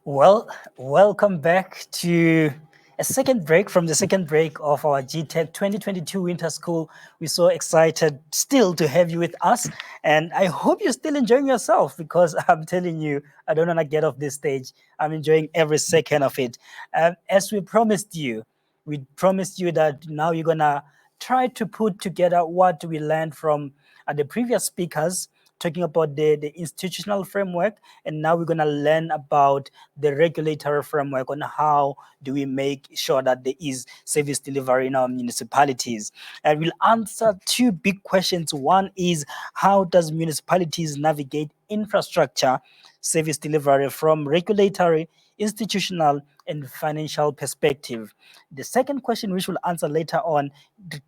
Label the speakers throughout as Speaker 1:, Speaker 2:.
Speaker 1: Well, welcome back to a second break from the second break of our GTech 2022 Winter School. We're so excited still to have you with us. And I hope you're still enjoying yourself because I'm telling you, I don't want to get off this stage. I'm enjoying every second of it. As we promised you that now you're going to try to put together what we learned from the previous speakers talking about the institutional framework, and now we're going to learn about the regulatory framework on how do we make sure that there is service delivery in our municipalities. And we'll answer two big questions. One is, how does municipalities navigate infrastructure service delivery from regulatory, institutional, and financial perspective? The second question, which we'll answer later on,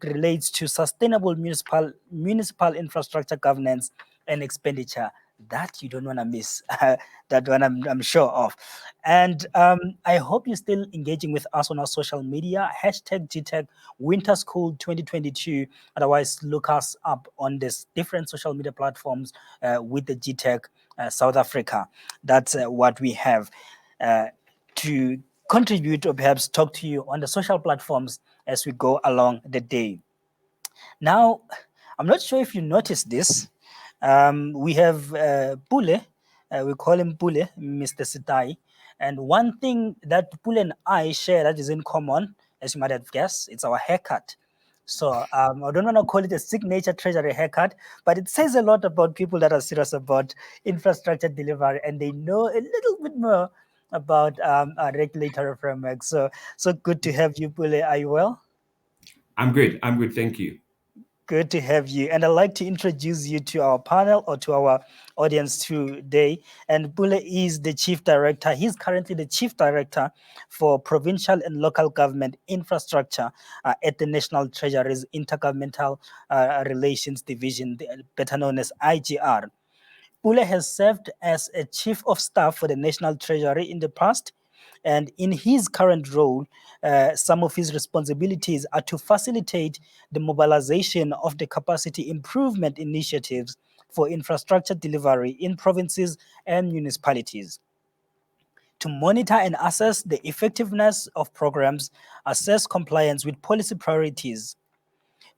Speaker 1: relates to sustainable municipal infrastructure governance and expenditure. That you don't want to miss. That one I'm sure of. And I hope you're still engaging with us on our social media, hashtag GTech Winter School 2022. Otherwise, look us up on this different social media platforms with the GTech South Africa. That's what we have to contribute or perhaps talk to you on the social platforms as we go along the day. Now, I'm not sure if you noticed this. We have Pule, we call him Pule, Mr. Setai. And one thing that Pule and I share that is in common, as you might have guessed, it's our haircut. So I don't want to call it a signature Treasury haircut, but it says a lot about people that are serious about infrastructure delivery and they know a little bit more about our regulatory framework. So good to have you, Pule. Are you well?
Speaker 2: I'm good. Thank you.
Speaker 1: Good to have you. And I'd like to introduce you to our panel or to our audience today. And Pule is the Chief Director. He's currently the Chief Director for Provincial and Local Government Infrastructure at the National Treasury's Intergovernmental Relations Division, better known as IGR. Pule has served as a Chief of Staff for the National Treasury in the past. And in his current role, some of his responsibilities are to facilitate the mobilization of the capacity improvement initiatives for infrastructure delivery in provinces and municipalities, to monitor and assess the effectiveness of programs, assess compliance with policy priorities,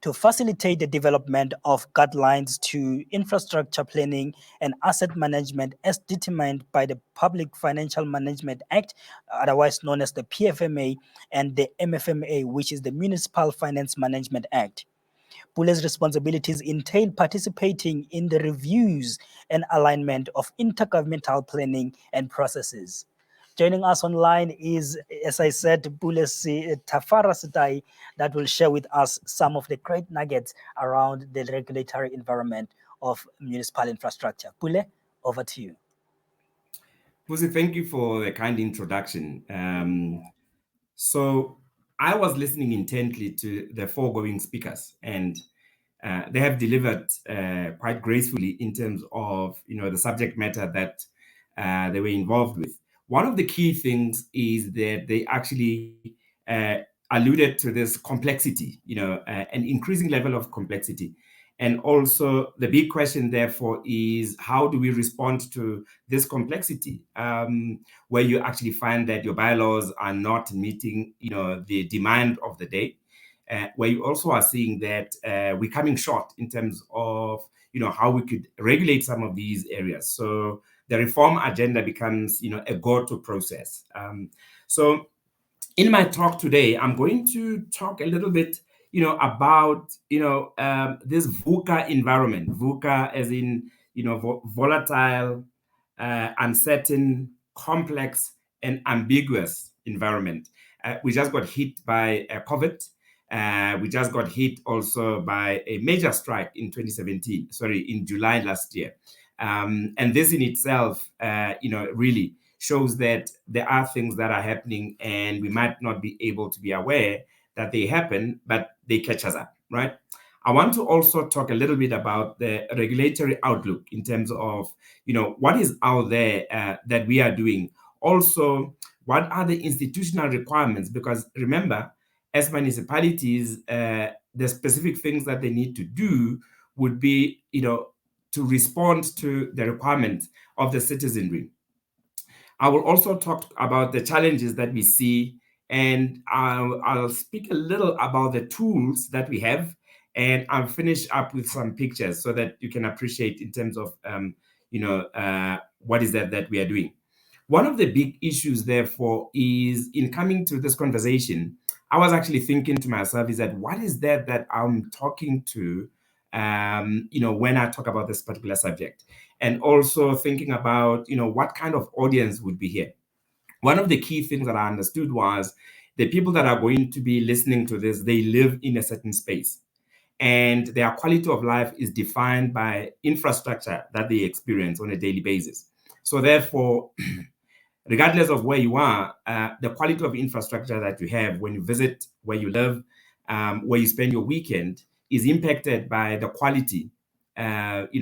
Speaker 1: to facilitate the development of guidelines to infrastructure planning and asset management as determined by the Public Financial Management Act, otherwise known as the PFMA, and the MFMA, which is the Municipal Finance Management Act. Pule's responsibilities entail participating in the reviews and alignment of intergovernmental planning and processes. Joining us online is, as I said, Tarafara Setai, that will share with us some of the great nuggets around the regulatory environment of municipal infrastructure. Pule, over to you.
Speaker 2: Pussy, thank you for the kind introduction. So I was listening intently to the foregoing speakers, and they have delivered quite gracefully in terms of the subject matter that they were involved with. One of the key things is that they actually alluded to this complexity, an increasing level of complexity. And also the big question, therefore, is how do we respond to this complexity, where you actually find that your bylaws are not meeting, the demand of the day, where you also are seeing that we're coming short in terms of, how we could regulate some of these areas. So the reform agenda becomes, a go-to process. So in my talk today, I'm going to talk a little bit, about, this VUCA environment. VUCA as in, volatile, uncertain, complex, and ambiguous environment. We just got hit by COVID. We just got hit also by a major strike in 2017, in July last year. And this in itself, really shows that there are things that are happening and we might not be able to be aware that they happen, but they catch us up, right? I want to also talk a little bit about the regulatory outlook in terms of, what is out there that we are doing. Also, what are the institutional requirements? Because remember, as municipalities, the specific things that they need to do would be, to respond to the requirements of the citizenry. I will also talk about the challenges that we see, and I'll speak a little about the tools that we have, and I'll finish up with some pictures so that you can appreciate in terms of, what is that we are doing. One of the big issues, therefore, is in coming to this conversation, I was actually thinking to myself, is that what is that I'm talking to, when I talk about this particular subject? And also thinking about, what kind of audience would be here. One of the key things that I understood was the people that are going to be listening to this, they live in a certain space. And their quality of life is defined by infrastructure that they experience on a daily basis. So therefore, regardless of where you are, the quality of infrastructure that you have when you visit where you live, where you spend your weekend, is impacted by the quality, of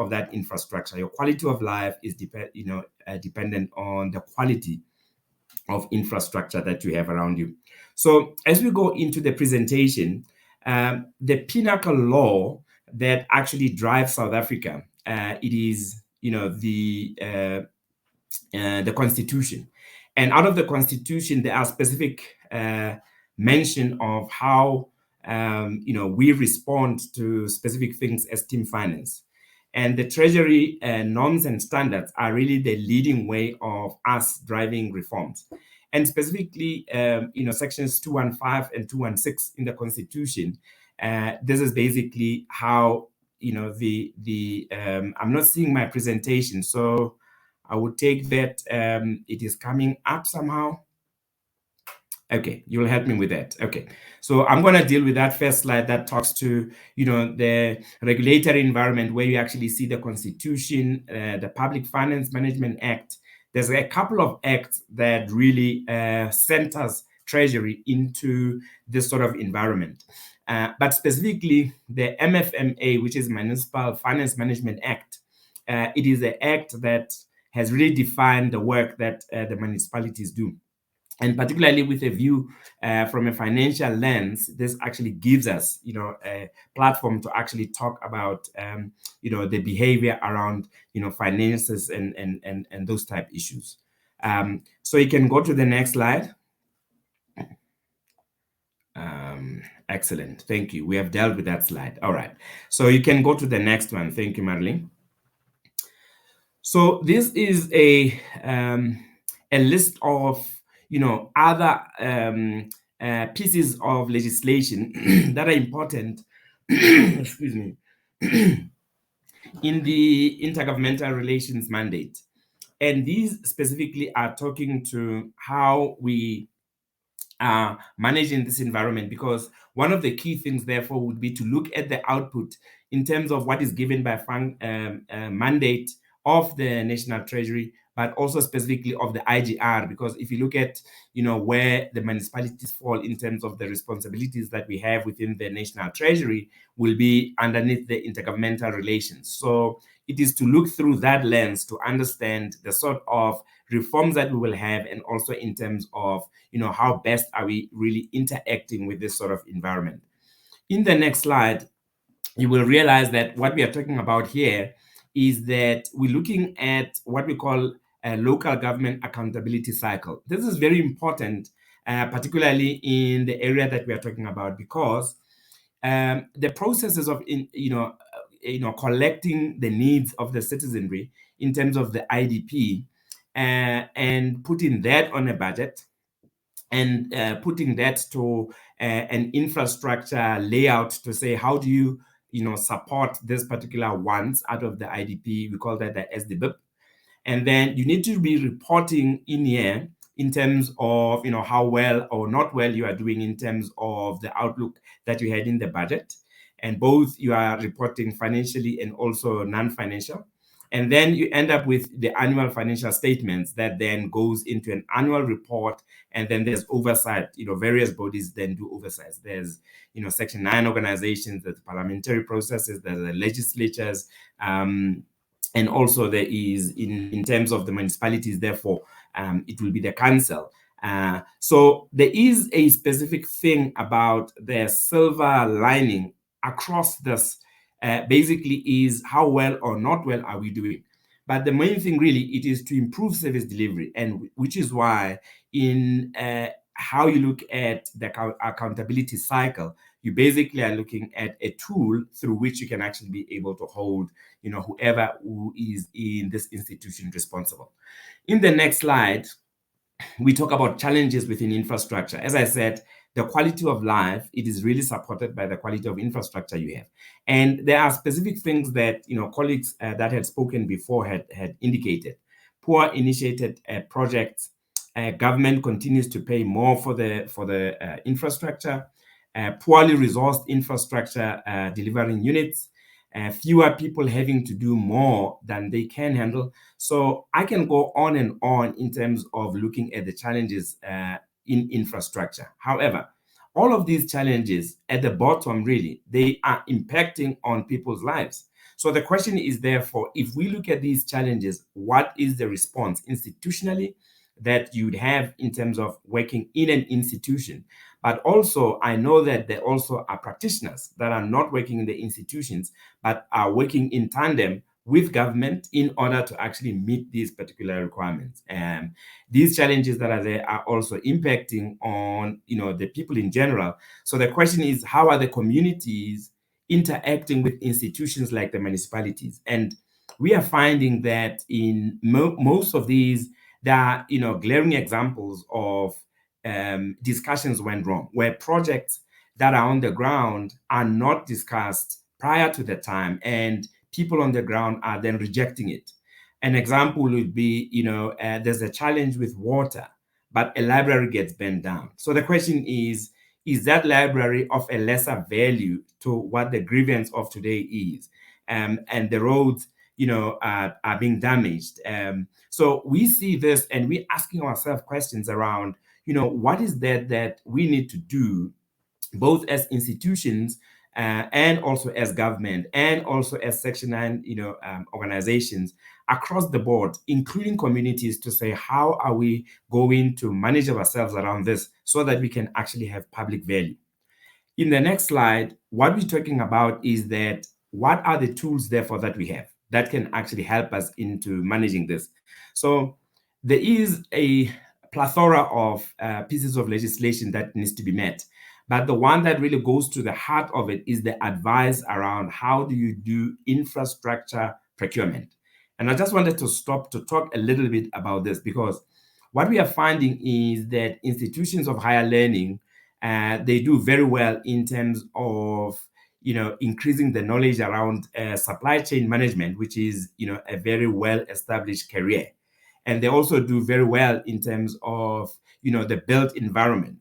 Speaker 2: that infrastructure. Your quality of life is dependent on the quality of infrastructure that you have around you. So as we go into the presentation, the pinnacle law that actually drives South Africa, it is, the Constitution. And out of the Constitution, there are specific mention of how we respond to specific things as team finance. And the Treasury norms and standards are really the leading way of us driving reforms. And specifically, sections 215 and 216 in the Constitution, this is basically how, I'm not seeing my presentation, so I would take that it is coming up somehow. Okay, you'll help me with that. Okay, so I'm going to deal with that first slide that talks to, the regulatory environment, where you actually see the Constitution, the Public Finance Management Act. There's a couple of acts that really centers Treasury into this sort of environment. But specifically, the MFMA, which is Municipal Finance Management Act, it is an act that has really defined the work that the municipalities do. And particularly with a view from a financial lens, this actually gives us, a platform to actually talk about, the behavior around, finances and those type issues. So you can go to the next slide. Excellent. Thank you. We have dealt with that slide. All right. So you can go to the next one. Thank you, Marilyn. So this is a list of other pieces of legislation that are important, excuse me, in the intergovernmental relations mandate. And these specifically are talking to how we are managing this environment, because one of the key things, therefore, would be to look at the output in terms of what is given by mandate of the National Treasury, but also specifically of the IGR, because if you look at, where the municipalities fall in terms of the responsibilities that we have within the National Treasury, will be underneath the intergovernmental relations. So it is to look through that lens to understand the sort of reforms that we will have, and also in terms of, how best are we really interacting with this sort of environment. In the next slide, you will realize that what we are talking about here is that we're looking at what we call a local government accountability cycle. This is very important, particularly in the area that we are talking about, because the processes of collecting the needs of the citizenry in terms of the IDP, and putting that on a budget, and putting that to an infrastructure layout to say, how do you support this particular wants out of the IDP? We call that the SDBIP. And then you need to be reporting in here in terms of how well or not well you are doing in terms of the outlook that you had in the budget. And both you are reporting financially and also non-financial. And then you end up with the annual financial statements that then goes into an annual report. And then there's oversight, various bodies then do oversight. There's, Section 9 organizations, there's parliamentary processes, there's the legislatures, and also there is, in terms of the municipalities, therefore, it will be the council. So there is a specific thing about the silver lining across this. Basically, is how well or not well are we doing? But the main thing really, it is to improve service delivery, and which is why in how you look at the accountability cycle, you basically are looking at a tool through which you can actually be able to hold, whoever who is in this institution responsible. In the next slide, we talk about challenges within infrastructure. As I said, the quality of life, it is really supported by the quality of infrastructure you have. And there are specific things that, colleagues that had spoken before had indicated. Poor initiated projects. Government continues to pay more for the infrastructure. Poorly resourced infrastructure delivering units. Fewer people having to do more than they can handle. So I can go on and on in terms of looking at the challenges in infrastructure. However, all of these challenges at the bottom, really, they are impacting on people's lives. So the question is, therefore, if we look at these challenges, what is the response institutionally that you'd have in terms of working in an institution? But also, I know that there also are practitioners that are not working in the institutions, but are working in tandem with government in order to actually meet these particular requirements. And these challenges that are there are also impacting on, the people in general. So the question is, how are the communities interacting with institutions like the municipalities? And we are finding that in most of these, there are, glaring examples of discussions went wrong, where projects that are on the ground are not discussed prior to the time, and people on the ground are then rejecting it. An example would be, there's a challenge with water, but a library gets burned down. So the question is that library of a lesser value to what the grievance of today is? And the roads, are being damaged. So we see this and we're asking ourselves questions around, what is that we need to do, both as institutions and also as government, and also as Section 9, organizations across the board, including communities, to say, how are we going to manage ourselves around this so that we can actually have public value? In the next slide, what we're talking about is that what are the tools, therefore, that we have that can actually help us into managing this? So there is a plethora of pieces of legislation that needs to be met. But the one that really goes to the heart of it is the advice around how do you do infrastructure procurement. And I just wanted to stop to talk a little bit about this, because what we are finding is that institutions of higher learning, they do very well in terms of, increasing the knowledge around supply chain management, which is, a very well established career. And they also do very well in terms of, the built environment.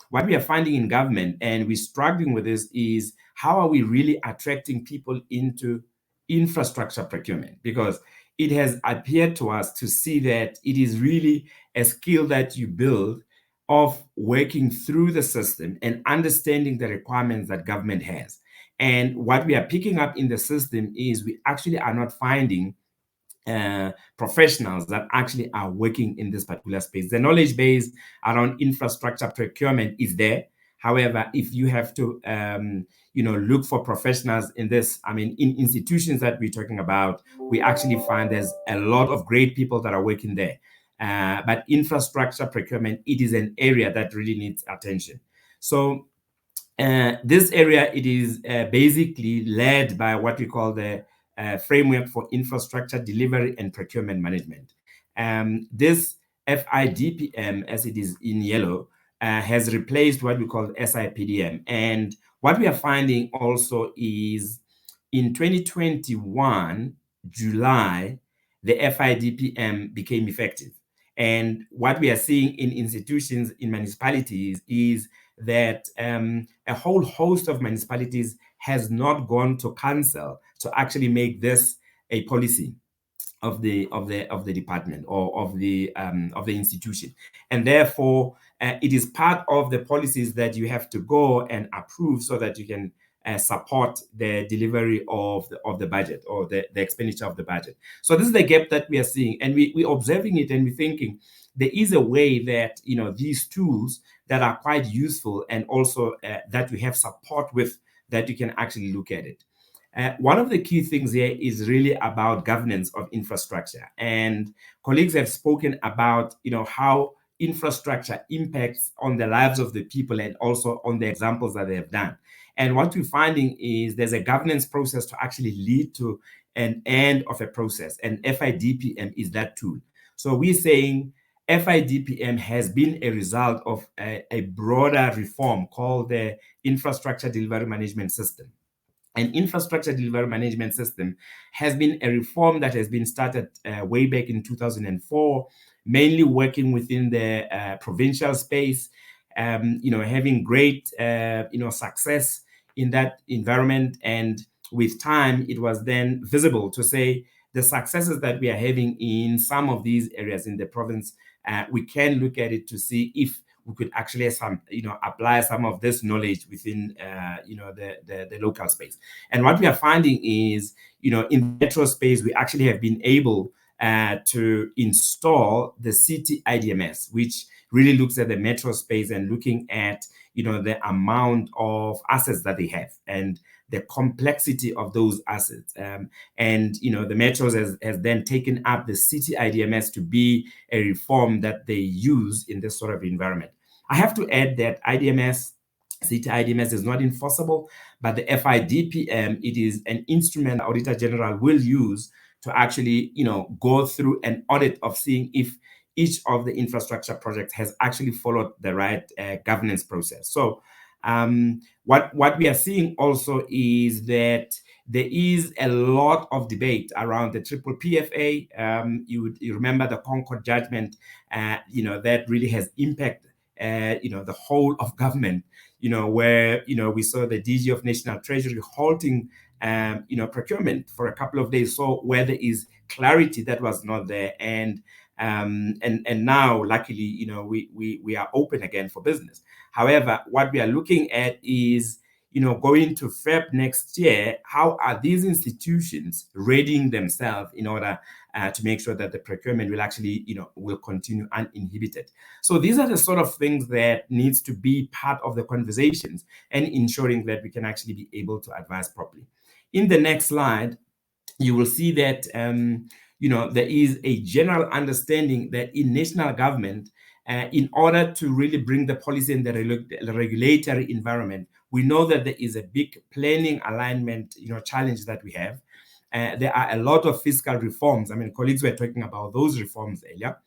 Speaker 2: What we are finding in government, and we're struggling with this, is how are we really attracting people into infrastructure procurement? Because it has appeared to us to see that it is really a skill that you build of working through the system and understanding the requirements that government has. And what we are picking up in the system is we actually are not finding professionals that actually are working in this particular space. The knowledge base around infrastructure procurement is there. However, if you have to, look for professionals in this, in institutions that we're talking about, we actually find there's a lot of great people that are working there. But infrastructure procurement, it is an area that really needs attention. So this area, it is basically led by what we call the Framework for Infrastructure Delivery and Procurement Management. This FIDPM, as it is in yellow, has replaced what we call SIPDM. And what we are finding also is in 2021, July, the FIDPM became effective. And what we are seeing in institutions, in municipalities, is that a whole host of municipalities has not gone to council to actually make this a policy of the department or of the institution, and therefore it is part of the policies that you have to go and approve so that you can support the delivery of the budget, or the expenditure of the budget. So this is the gap that we are seeing, and we're observing it, and we're thinking, there is a way that, these tools that are quite useful and also that we have support with, that you can actually look at it. One of the key things here is really about governance of infrastructure. And colleagues have spoken about, how infrastructure impacts on the lives of the people and also on the examples that they have done. And what we're finding is there's a governance process to actually lead to an end of a process. And FIDPM is that tool. So we're saying FIDPM has been a result of a broader reform called the Infrastructure Delivery Management System. An infrastructure delivery management system has been a reform that has been started way back in 2004, mainly working within the provincial space, having great, success in that environment. And with time, it was then visible to say the successes that we are having in some of these areas in the province, we can look at it to see if we could actually apply some of this knowledge within the local space. And what we are finding is, in the metro space, we actually have been able to install the city IDMS, which really looks at the metro space and looking at the amount of assets that they have and the complexity of those assets. And the metros has then taken up the city IDMS to be a reform that they use in this sort of environment. I have to add that city IDMS is not enforceable, but the FIDPM, it is an instrument the Auditor General will use to actually, go through an audit of seeing if each of the infrastructure projects has actually followed the right governance process. So what we are seeing also is that there is a lot of debate around the triple PFA. You remember the Concord judgment, that really has impacted, the whole of government, where, we saw the DG of National Treasury halting, procurement for a couple of days. So where there is clarity that was not there. And now, luckily, we are open again for business. However, what we are looking at is, going to Feb next year, how are these institutions readying themselves in order to make sure that the procurement will actually, will continue uninhibited. So these are the sort of things that needs to be part of the conversations and ensuring that we can actually be able to advise properly. In the next slide, you will see that, there is a general understanding that in national government, in order to really bring the policy and the regulatory environment, we know that there is a big planning alignment, challenge that we have. There are a lot of fiscal reforms. I mean, colleagues were talking about those reforms earlier.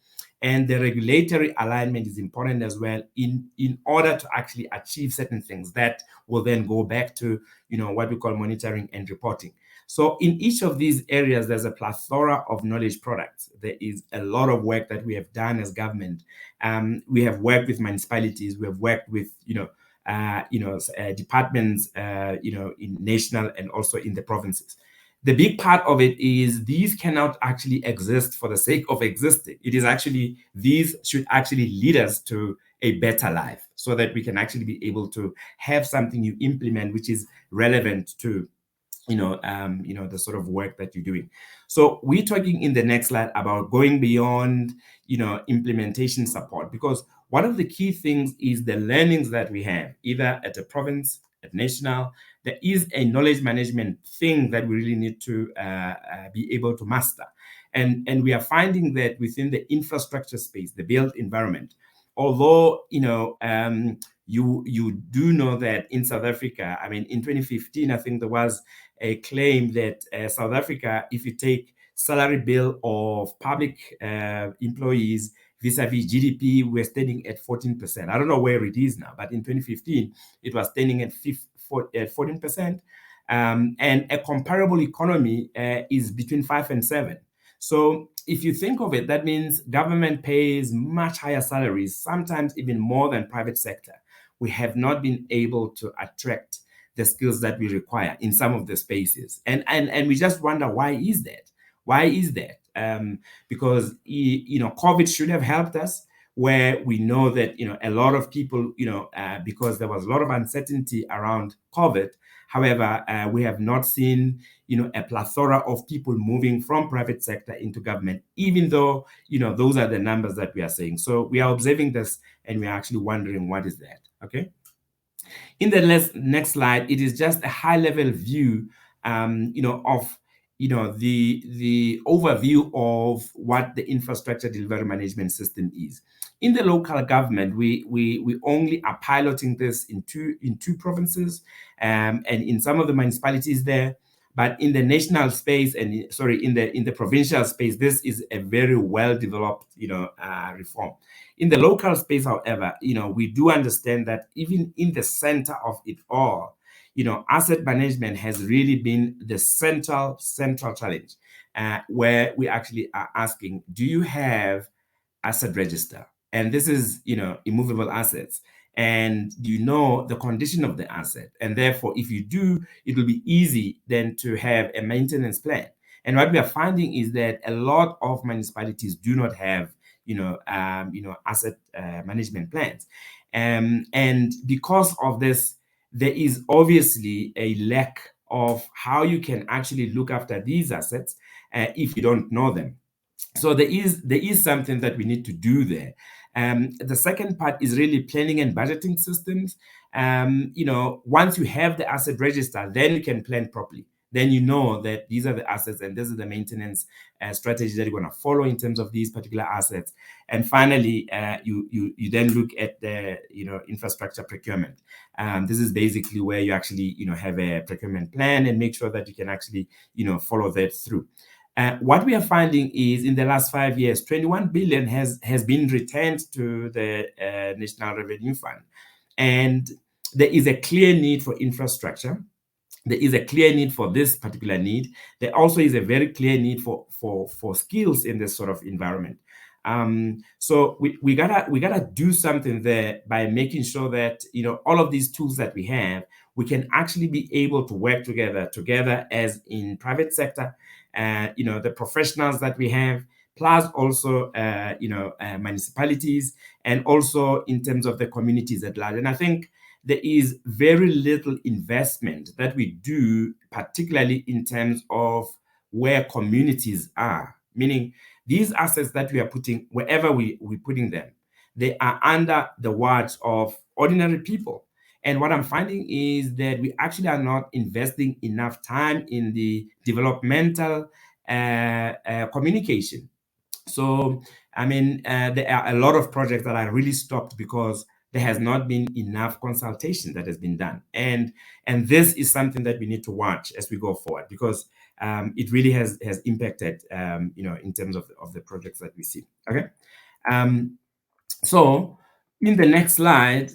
Speaker 2: And the regulatory alignment is important as well in order to actually achieve certain things that will then go back to, what we call monitoring and reporting. So in each of these areas, there's a plethora of knowledge products. There is a lot of work that we have done as government. We have worked with municipalities. We have worked with, departments, in national and also in the provinces. The big part of it is these cannot actually exist for the sake of existing. It is actually, these should actually lead us to a better life so that we can actually be able to have something you implement which is relevant to the sort of work that you're doing. So we're talking in the next slide about going beyond, implementation support, because one of the key things is the learnings that we have, either at a province, at national. There is a knowledge management thing that we really need to be able to master. And we are finding that within the infrastructure space, the built environment, although, you do know that in South Africa, I mean, in 2015, I think there was a claim that South Africa, if you take salary bill of public employees vis-a-vis GDP, we're standing at 14%. I don't know where it is now, but in 2015, it was standing at 14%. And a comparable economy is between 5 and 7. So if you think of it, that means government pays much higher salaries, sometimes even more than private sector. We have not been able to attract the skills that we require in some of the spaces. And we just wonder, why is that? Why is that? Because, COVID should have helped us. where we know that, a lot of people, because there was a lot of uncertainty around COVID. However, we have not seen, a plethora of people moving from private sector into government, even though, those are the numbers that we are saying. So we are observing this, and we are actually wondering what is that, okay? In the next slide, it is just a high-level view, of the overview of what the infrastructure delivery management system is. In the local government, we only are piloting this in two provinces, and in some of the municipalities there. But in the national space, and in the provincial space, this is a very well developed, reform. In the local space, however, we do understand that even in the center of it all, asset management has really been the central challenge, where we actually are asking, do you have asset register? And this is, immovable assets. And do you know the condition of the asset? And therefore, if you do, it will be easy then to have a maintenance plan. And what we are finding is that a lot of municipalities do not have, asset management plans. And because of this, there is obviously a lack of how you can actually look after these assets if you don't know them. So there is something that we need to do there. The second part is really planning and budgeting systems. Once you have the asset register, then you can plan properly. Then you know that these are the assets and this is the maintenance strategy that you're going to follow in terms of these particular assets. And finally, you then look at the infrastructure procurement. This is basically where you actually have a procurement plan and make sure that you can actually follow that through. What we are finding is in the last 5 years, 21 billion has been returned to the National Revenue Fund. And there is a clear need for infrastructure. There is a clear need for this particular need. There also is a very clear need for skills in this sort of environment. So we gotta do something there by making sure that all of these tools that we have, we can actually be able to work together as in private sector, the professionals that we have, plus also municipalities, and also in terms of the communities at large. And I think there is very little investment that we do, particularly in terms of where communities are, meaning these assets that we are putting, wherever we're putting them, they are under the watch of ordinary people. And what I'm finding is that we actually are not investing enough time in the developmental communication. So, I mean, there are a lot of projects that are really stopped because there has not been enough consultation that has been done. And this is something that we need to watch as we go forward, because it really has impacted, in terms of the projects that we see. Okay. So in the next slide,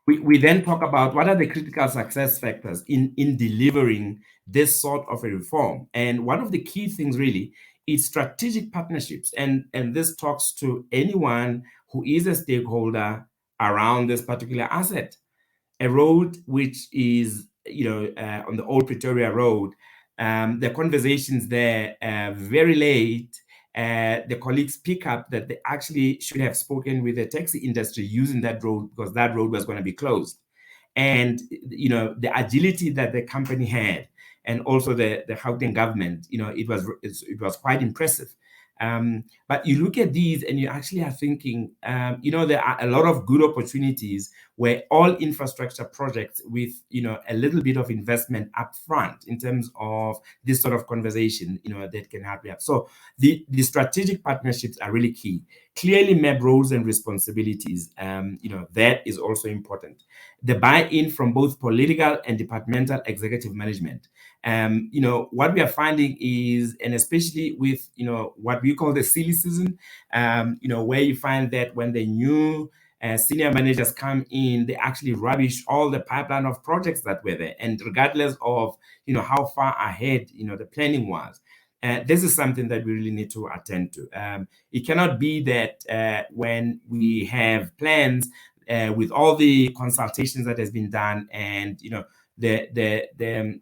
Speaker 2: we then talk about what are the critical success factors in delivering this sort of a reform. And one of the key things really is strategic partnerships. And this talks to anyone who is a stakeholder around this particular asset. A road which is, on the old Pretoria Road, the conversations there very late. The colleagues pick up that they actually should have spoken with the taxi industry using that road, because that road was going to be closed. And the agility that the company had, and also the Gauteng government, it was quite impressive. But you look at these and you actually are thinking, there are a lot of good opportunities where all infrastructure projects with, a little bit of investment up front in terms of this sort of conversation, that can help you out. So the strategic partnerships are really key. Clearly map roles and responsibilities, that is also important. The buy-in from both political and departmental executive management. What we are finding is, and especially with, what we call the silly season, where you find that when the new senior managers come in, they actually rubbish all the pipeline of projects that were there. And regardless of, how far ahead, the planning was, this is something that we really need to attend to. It cannot be that when we have plans with all the consultations that has been done, and the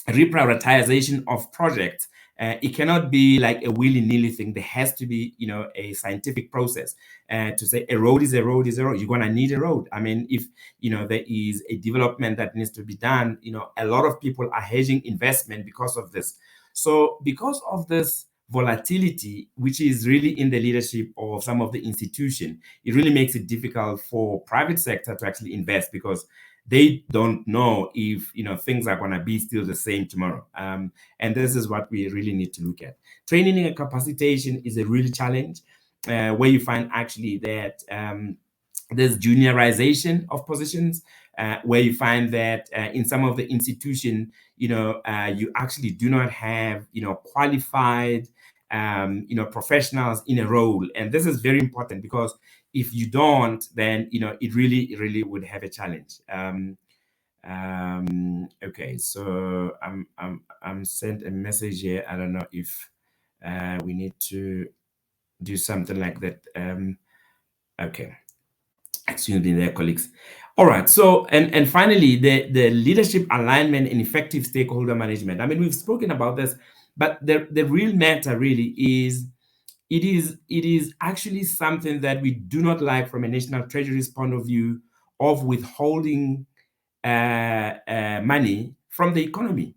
Speaker 2: reprioritization of projects, It cannot be like a willy-nilly thing. There has to be, a scientific process to say a road is a road is a road. You're gonna need a road. I mean, if there is a development that needs to be done, a lot of people are hedging investment because of this. So because of this volatility, which is really in the leadership of some of the institution, it really makes it difficult for private sector to actually invest, because they don't know if things are going to be still the same tomorrow. And this is what we really need to look at. Training and capacitation is a real challenge, where you find actually that there's juniorization of positions, where you find that in some of the institution, you actually do not have qualified professionals in a role. And this is very important, because if you don't, then it really would have a challenge. Okay, so I'm sent a message here. I don't know if we need to do something like that. Okay, excuse me there, colleagues. All right, so and finally, the leadership alignment and effective stakeholder management. I mean, we've spoken about this, but the real matter really is it is actually something that we do not like from a national treasury's point of view of withholding money from the economy.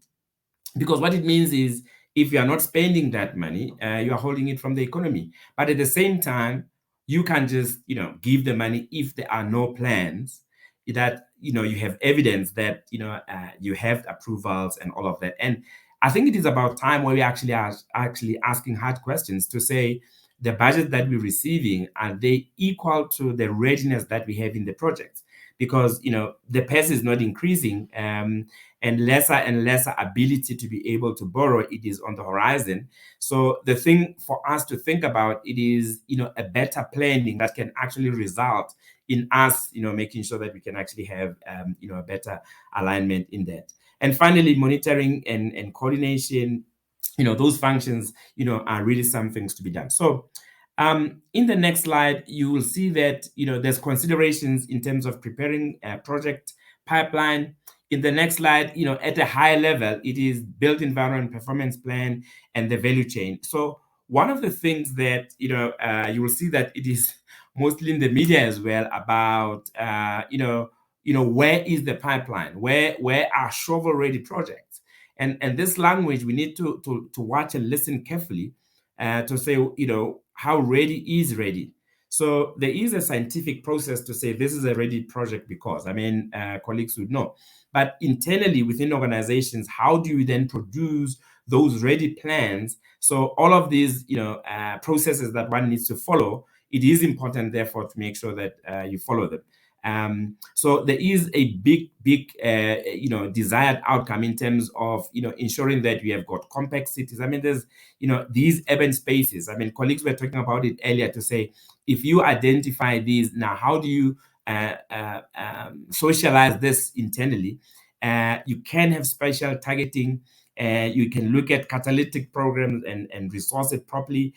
Speaker 2: Because what it means is, if you are not spending that money, you are holding it from the economy. But at the same time, you can just give the money if there are no plans that you have evidence that you have approvals and all of that. And I think it is about time where we actually are actually asking hard questions to say, the budget that we're receiving, are they equal to the readiness that we have in the projects? Because the pace is not increasing, and lesser ability to be able to borrow, it is on the horizon. So the thing for us to think about, it is a better planning that can actually result in us making sure that we can actually have a better alignment in that. And finally, monitoring and coordination, those functions are really some things to be done. So in the next slide, you will see that there's considerations in terms of preparing a project pipeline. In the next slide, at a high level, it is built environment performance plan and the value chain. So one of the things that you will see that it is mostly in the media as well about where is the pipeline, where are shovel ready projects, and this language we need to watch and listen carefully to say how ready is ready. So there is a scientific process to say this is a ready project, because colleagues would know. But internally within organizations, how do you then produce those ready plans? So all of these processes that one needs to follow, it is important therefore to make sure that you follow them. So there is a big desired outcome in terms of ensuring that we have got compact cities. I mean, there's these urban spaces. I mean, colleagues were talking about it earlier to say, if you identify these now, how do you socialize this internally? You can have special targeting. You can look at catalytic programs and resource it properly.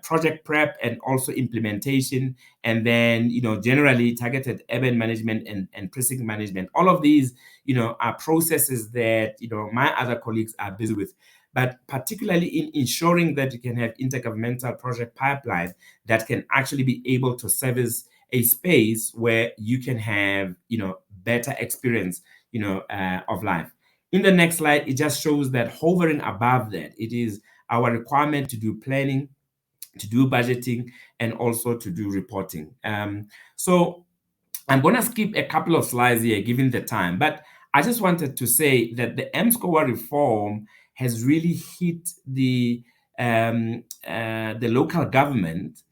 Speaker 2: Project prep and also implementation, and then generally targeted urban management and precinct management. All of these are processes that my other colleagues are busy with, but particularly in ensuring that you can have intergovernmental project pipeline that can actually be able to service a space where you can have better experience of life. In the next slide, it just shows that hovering above that, it is our requirement to do planning, to do budgeting, and also to do reporting. So I'm going to skip a couple of slides here, given the time, but I just wanted to say that the MSCOA reform has really hit the local government,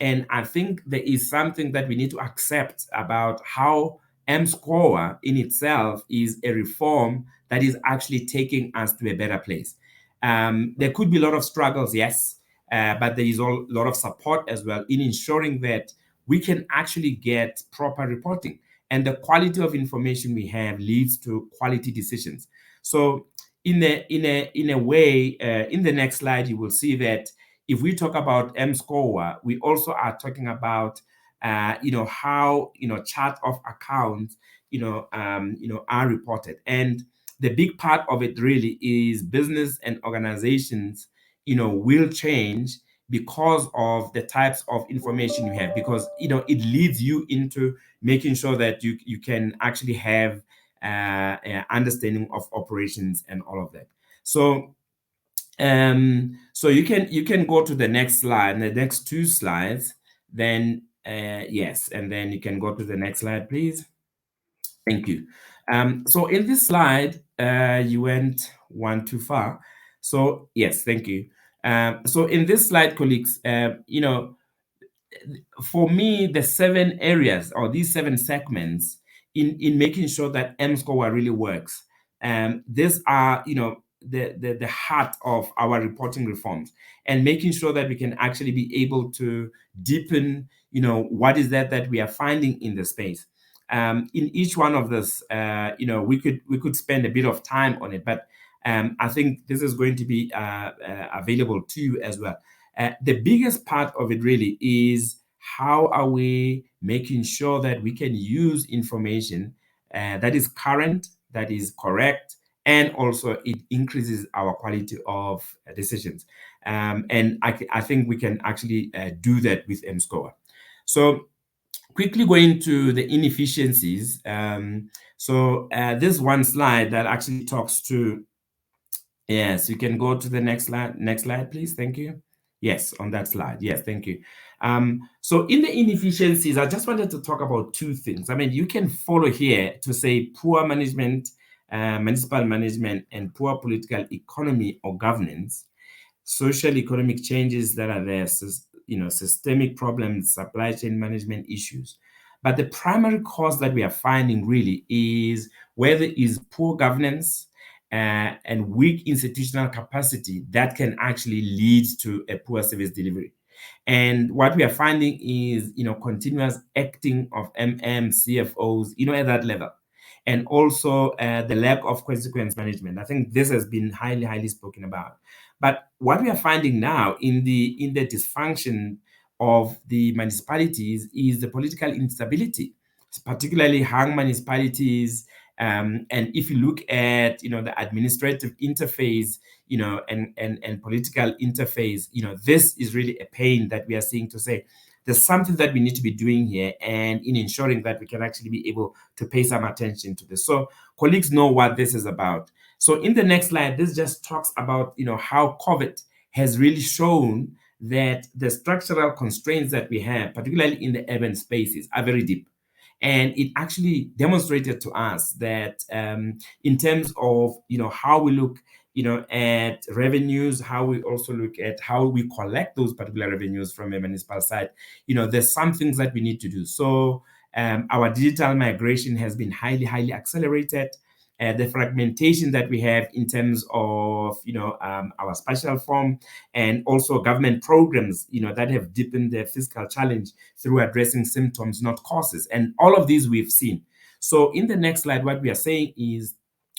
Speaker 2: and I think there is something that we need to accept about how MSCOA in itself is a reform that is actually taking us to a better place. There could be a lot of struggles, yes, but there is a lot of support as well in ensuring that we can actually get proper reporting, and the quality of information we have leads to quality decisions. So in a way, in the next slide, you will see that if we talk about MSCOA, we also are talking about how chart of accounts are reported. And the big part of it really is business and organizations will change because of the types of information you have, because it leads you into making sure that you can actually have understanding of operations and all of that. So so you can go to the next slide, the next two slides, then yes, and then you can go to the next slide, please. Thank you. So in this slide, you went one too far. So yes, thank you. So in this slide, colleagues, for me, the 7 areas or these 7 segments in making sure that MSCOA really works, these are, the heart of our reporting reforms, and making sure that we can actually be able to deepen, what is that we are finding in the space. In each one of this, we could spend a bit of time on it, but I think this is going to be available to you as well. The biggest part of it really is how are we making sure that we can use information that is current, that is correct, and also it increases our quality of decisions. And I think we can actually do that with MSCOA. So quickly going to the inefficiencies. This one slide that actually talks to, yes, you can go to the next slide, please. Thank you. Yes, on that slide. Yes, thank you. So in the inefficiencies, I just wanted to talk about 2 things. I mean, you can follow here to say poor management, municipal management, and poor political economy or governance, social economic changes that are there, systemic problems, supply chain management issues. But the primary cause that we are finding really is where there is poor governance and weak institutional capacity that can actually lead to a poor service delivery. And what we are finding is, continuous acting of CFOs, at that level. And also the lack of consequence management. I think this has been highly, highly spoken about. But what we are finding now in the dysfunction of the municipalities is the political instability, particularly hung municipalities. And if you look at, the administrative interface, and political interface, this is really a pain that we are seeing, to say there's something that we need to be doing here, and in ensuring that we can actually be able to pay some attention to this. So colleagues know what this is about. So in the next slide, this just talks about, how COVID has really shown that the structural constraints that we have, particularly in the urban spaces, are very deep. And it actually demonstrated to us that in terms of, how we look, at revenues, how we also look at how we collect those particular revenues from a municipal side, there's some things that we need to do. So our digital migration has been highly, highly accelerated. The fragmentation that we have in terms of, our spatial form, and also government programs, that have deepened the fiscal challenge through addressing symptoms, not causes. And all of these we've seen. So in the next slide, what we are saying is,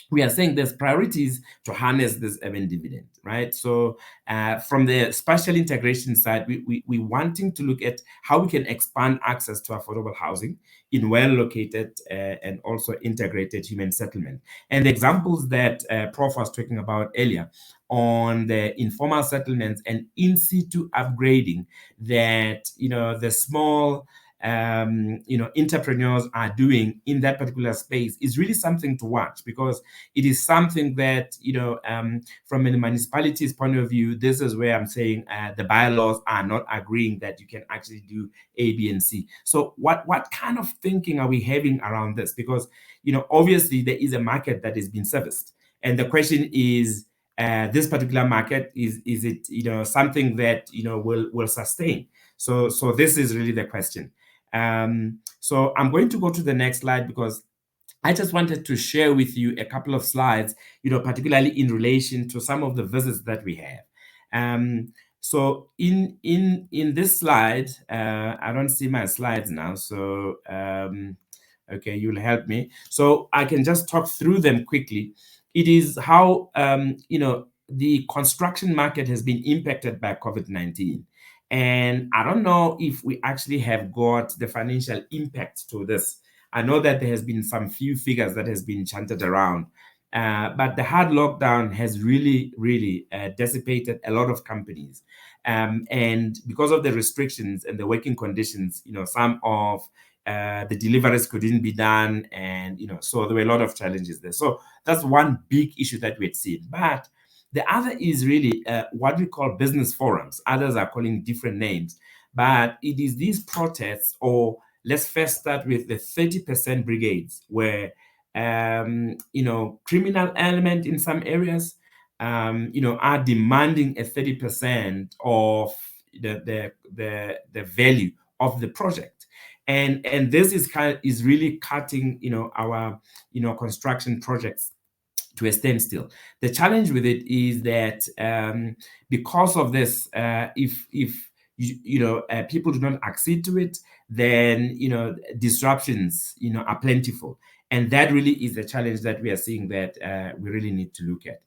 Speaker 2: we are saying there's priorities to harness this urban dividend, right? So from the spatial integration side, we wanting to look at how we can expand access to affordable housing in well-located and also integrated human settlement. And the examples that Prof was talking about earlier on the informal settlements and in situ upgrading that, the small entrepreneurs are doing in that particular space is really something to watch, because it is something that, from a municipality's point of view, this is where I'm saying the bylaws are not agreeing that you can actually do A, B, and C. So what kind of thinking are we having around this? Because, obviously there is a market that is being serviced. And the question is, this particular market, is it, something that, will sustain? So this is really the question. So I'm going to go to the next slide, because I just wanted to share with you a couple of slides, particularly in relation to some of the visits that we have. So in this slide, I don't see my slides now. So okay, you'll help me. So I can just talk through them quickly. It is how the construction market has been impacted by COVID-19. And I don't know if we actually have got the financial impact to this. I know that there has been some few figures that has been chanted around, But the hard lockdown has really dissipated a lot of companies. And because of the restrictions and the working conditions, some of the deliveries couldn't be done. And, so there were a lot of challenges there. So that's one big issue that we had seen. But the other is really what we call business forums. Others are calling different names. But it is these protests, or let's first start with the 30% brigades, where criminal element in some areas, are demanding a 30% of the value of the project, and this is really cutting our construction projects to a standstill. The challenge with it is that because of this, if people do not accede to it, then disruptions are plentiful, and that really is the challenge that we are seeing that we really need to look at.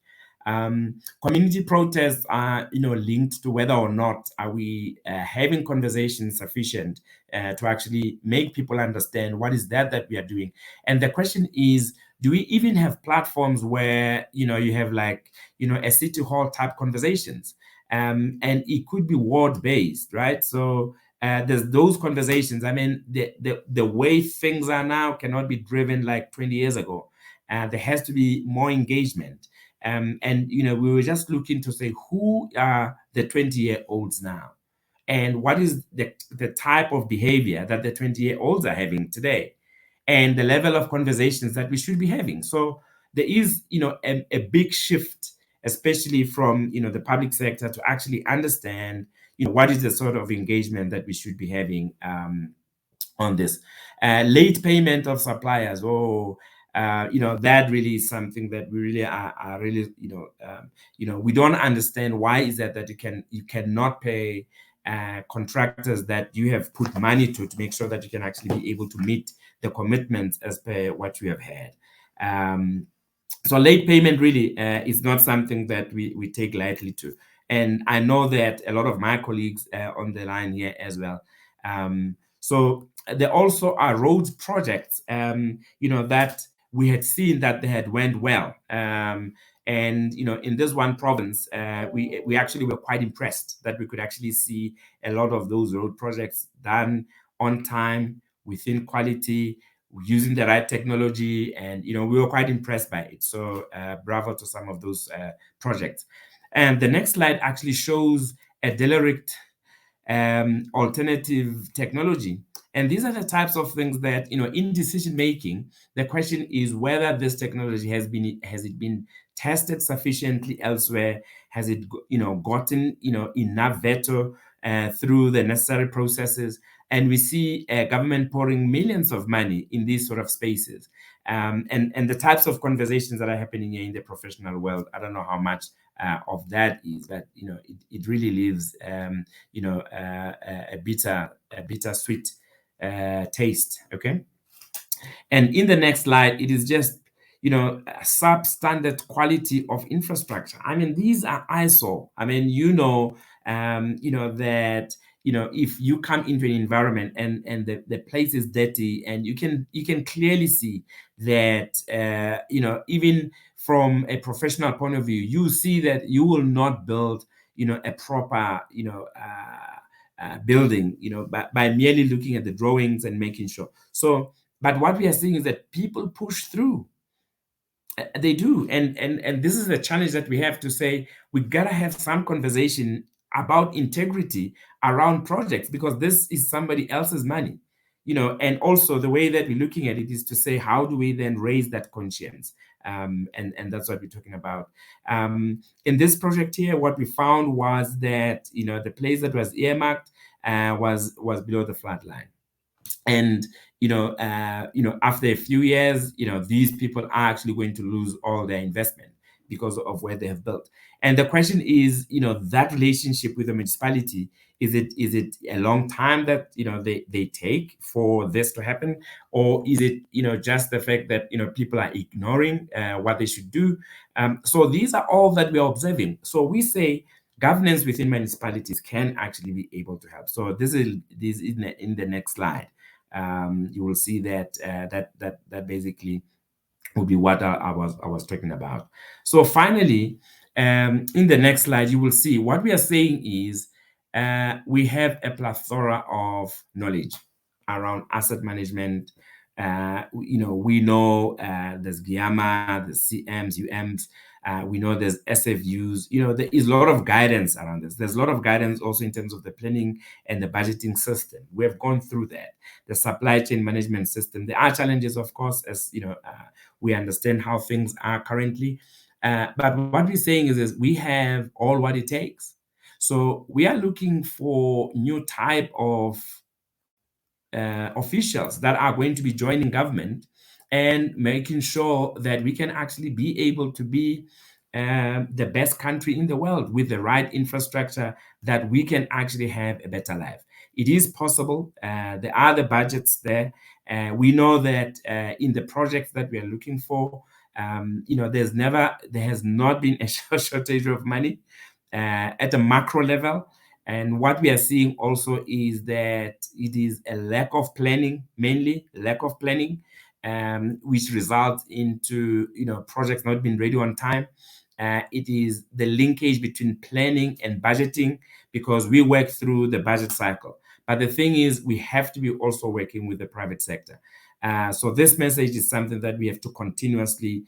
Speaker 2: Community protests are linked to whether or not are we having conversations sufficient to actually make people understand what is that we are doing. And the question is, do we even have platforms where you have a city hall type conversations, and it could be ward based, right? So there's those conversations. I mean, the way things are now cannot be driven like 20 years ago. There has to be more engagement. And we were just looking to say, who are the 20-year-olds now, and what is the type of behavior that the 20-year-olds are having today, and the level of conversations that we should be having. So there is a big shift, especially from the public sector, to actually understand what is the sort of engagement that we should be having on this. Late payment of suppliers, that really is something that we really are really we don't understand. Why is that you cannot pay contractors that you have put money to make sure that you can actually be able to meet the commitments as per what you have had. So late payment really is not something that we take lightly to. And I know that a lot of my colleagues on the line here as well. So there also are roads projects, that we had seen that they had went well. And in this one province, we actually were quite impressed that we could actually see a lot of those road projects done on time, within quality, using the right technology, and we were quite impressed by it. So bravo to some of those projects. And the next slide actually shows a derelict alternative technology. And these are the types of things that in decision making, the question is whether this technology has it been tested sufficiently elsewhere? Has it gotten enough veto through the necessary processes? And we see government pouring millions of money in these sort of spaces, and the types of conversations that are happening here in the professional world. I don't know how much of that is, but it really leaves a bittersweet taste. Okay. And in the next slide, it is just substandard quality of infrastructure. I mean, these are ISO. I mean, that if you come into an environment and the place is dirty, and you can clearly see that even from a professional point of view, you see that you will not build a proper building by merely looking at the drawings and making sure. So but what we are seeing is that people push through. They do, and this is the challenge that we have to say we gotta have some conversation about integrity around projects, because this is somebody else's money, and also the way that we're looking at it is to say, how do we then raise that conscience? And that's what we're talking about. In this project here, what we found was that the place that was earmarked was below the flood line. And after a few years, these people are actually going to lose all their investment because of where they have built. And the question is, that relationship with the municipality, is it a long time that they take for this to happen, or is it just the fact that people are ignoring what they should do? So these are all that we are observing. So we say governance within municipalities can actually be able to help. So this is in the next slide. You will see that that basically would be what I was talking about. So finally, in the next slide, you will see what we are saying is we have a plethora of knowledge around asset management. We know there's GIAMA, there's CMs, UMs. We know there's SFUs. There is a lot of guidance around this. There's a lot of guidance also in terms of the planning and the budgeting system. We have gone through that. The supply chain management system. There are challenges, of course, as we understand how things are currently. But what we're saying is we have all what it takes. So we are looking for new type of officials that are going to be joining government and making sure that we can actually be able to be the best country in the world with the right infrastructure that we can actually have a better life. It is possible. There are the budgets there. We know that in the projects that we are looking for, there has not been a shortage of money at a macro level. And what we are seeing also is that it is a lack of planning, mainly lack of planning, which results into projects not being ready on time. It is the linkage between planning and budgeting, because we work through the budget cycle. But the thing is, we have to be also working with the private sector. So this message is something that we have to continuously,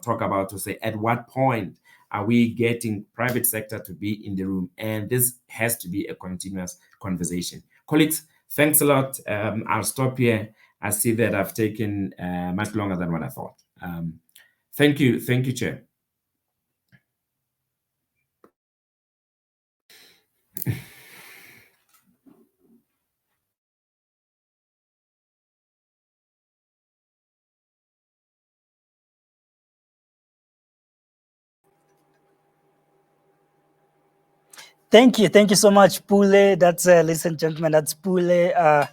Speaker 2: talk about, to say at what point are we getting private sector to be in the room? And this has to be a continuous conversation. Colleagues, thanks a lot. I'll stop here. I see that I've taken much longer than what I thought. Thank you, Chair.
Speaker 1: Thank you so much, Pule. That's ladies and gentlemen, that's Pule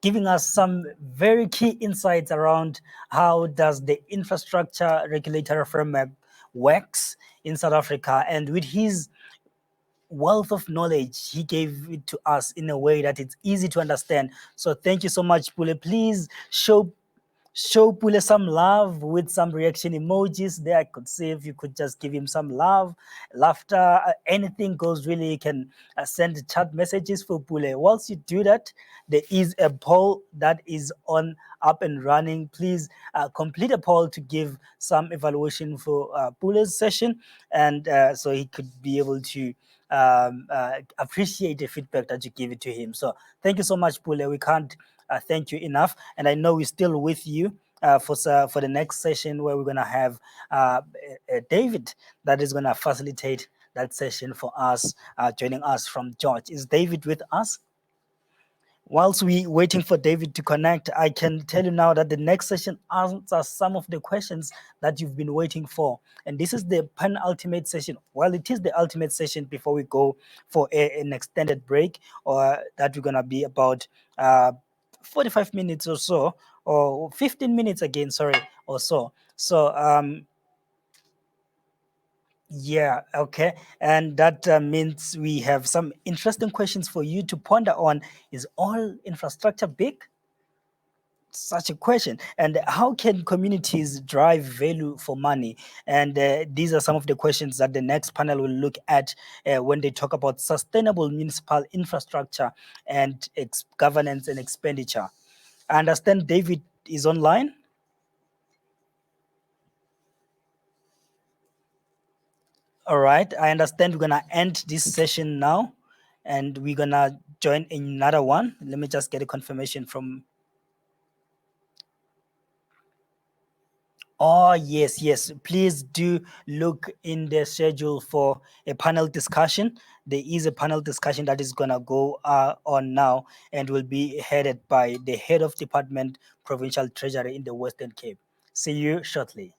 Speaker 1: giving us some very key insights around how does the infrastructure regulatory framework works in South Africa, and with his wealth of knowledge, he gave it to us in a way that it's easy to understand. So thank you so much, Pule. Please show Pule some love with some reaction emojis there. I could see if you could just give him some love, laughter, anything goes really. You can send chat messages for Pule. Whilst you do that, there is a poll that is on up and running. Please complete a poll to give some evaluation for Pule's session, and so he could be able to appreciate the feedback that you give it to him. So thank you so much, Pule. We can't thank you enough, and I know we're still with you for the next session, where we're going to have David that is going to facilitate that session for us, joining us from George. Is David with us? Whilst we waiting for David to connect, I can tell you now that the next session answers some of the questions that you've been waiting for. And this is the penultimate session. Well, it is the ultimate session before we go for an extended break, or that we're going to be about 45 minutes or so, or 15 minutes again, sorry, or so. So, yeah, okay. And that means we have some interesting questions for you to ponder on. Is all infrastructure big? Such a question. And how can communities drive value for money? And these are some of the questions that the next panel will look at when they talk about sustainable municipal infrastructure and governance and expenditure. I understand David is online. All right. I understand we're going to end this session now, and we're going to join another one. Let me just get a confirmation from. Oh, yes, yes. Please do look in the schedule for a panel discussion. There is a panel discussion that is going to go on now, and will be headed by the head of department, provincial treasury in the Western Cape. See you shortly.